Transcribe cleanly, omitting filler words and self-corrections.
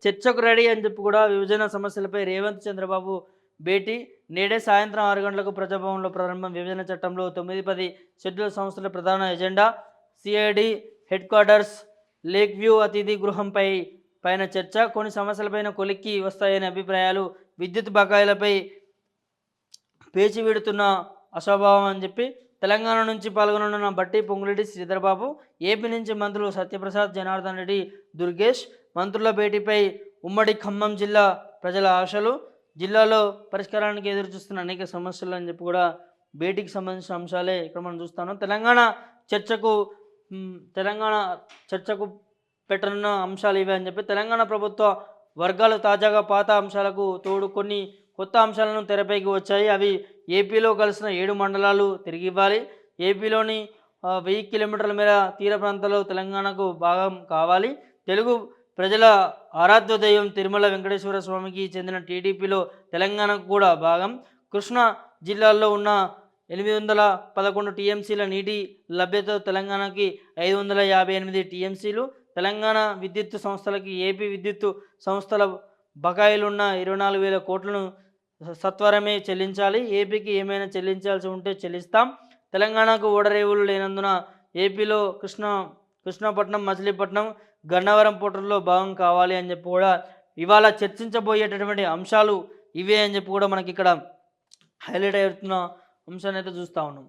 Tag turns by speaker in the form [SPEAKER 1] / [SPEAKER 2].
[SPEAKER 1] చర్చకు రెడీ అని చెప్పి కూడా విభజన సమస్యలపై రేవంత్ చంద్రబాబు భేటీ. నేడే సాయంత్రం 6 గంటలకు ప్రజాభవన్లో ప్రారంభం. విభజన చట్టంలో 9, 10 షెడ్యూల్ సంస్థల ప్రధాన agenda. CID head quarters, lake view అతిథి పైన చర్చ. కొన్ని సమస్యలపైన కొలిక్కి వస్తాయనే అభిప్రాయాలు. విద్యుత్ బకాయిలపై పేచివిడుతున్న అస్వభావం అని చెప్పి. తెలంగాణ నుంచి పాల్గొననున్న బట్టి, పొంగులేటి శ్రీధర్బాబు. ఏపీ నుంచి మంత్రులు సత్యప్రసాద్, జనార్దన్ రెడ్డి, దుర్గేష్. మంత్రుల భేటీపై ఉమ్మడి ఖమ్మం జిల్లా ప్రజల ఆశలు. జిల్లాలో పరిష్కారానికి ఎదురు చూస్తున్న అనేక సమస్యలు అని చెప్పి కూడా భేటీకి సంబంధించిన అంశాలే ఇక్కడ మనం చూస్తాను. తెలంగాణ చర్చకు పెట్టనున్న అంశాలు ఇవే అని చెప్పి తెలంగాణ ప్రభుత్వ వర్గాలు తాజాగా పాత అంశాలకు తోడు కొన్ని కొత్త అంశాలను తెరపైకి వచ్చాయి. అవి ఏపీలో కలిసిన 7 మండలాలు తిరిగి ఇవ్వాలి. ఏపీలోని 1000 కిలోమీటర్ల మేర తీర ప్రాంతాల్లో తెలంగాణకు భాగం కావాలి. తెలుగు ప్రజల ఆరాధ్య దైవం తిరుమల వెంకటేశ్వర స్వామికి చెందిన టీడీపీలో తెలంగాణకు కూడా భాగం. కృష్ణా జిల్లాల్లో ఉన్న 811 టీఎంసీల నీటి లభ్యత తెలంగాణకి 558 టీఎంసీలు. తెలంగాణ విద్యుత్ సంస్థలకి ఏపీ విద్యుత్ సంస్థల బకాయిలున్న 24,000 కోట్లను సత్వరమే చెల్లించాలి. ఏపీకి ఏమైనా చెల్లించాల్సి ఉంటే చెల్లిస్తాం. తెలంగాణకు ఓడరేవులు లేనందున ఏపీలో కృష్ణాపట్నం, మచిలీపట్నం, గన్నవరం పోర్టుల్లో భాగం కావాలి అని చెప్పి కూడా ఇవాళ చర్చించబోయేటటువంటి అంశాలు ఇవే అని చెప్పి కూడా మనకి ఇక్కడ హైలైట్ అవుతున్న అంశాన్ని అయితే చూస్తూ ఉన్నాం.